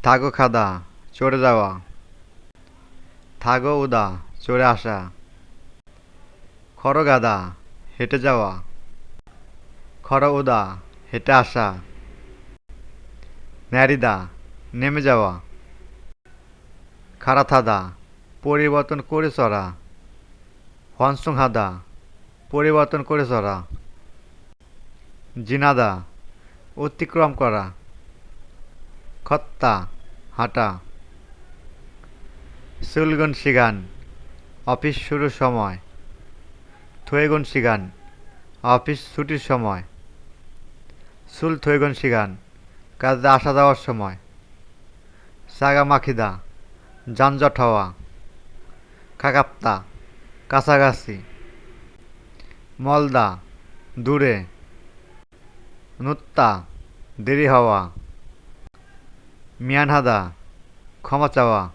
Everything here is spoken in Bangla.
থাগো খাদা চড়ে যাওয়া। থাগো উদা চড়ে আসা। খড় গাদা হেঁটে যাওয়া। খড় উদা হেঁটে আসা। ন্যারিদা নেমে যাওয়া। খাড়া থাদা পরিবর্তন করে চড়া। হনসুং হাদা পরিবর্তন করে চড়া। জিনাদা অতিক্রম করা। খত্তা হাঁটা। সুলগুন সিগান অফিস শুরুর সময়। থুয়েগুন সিগান অফিস ছুটির সময়। সুল থুয়েগুন সিগান কাজে আসা যাওয়ার সময়। সাগা মাখিদা যানজট হওয়া। খাকাপ্তা কাছাকাছি। মলদা দূরে। নুত্তা দেরি হওয়া। মিয়ানহাদা ক্ষমা চাওয়া।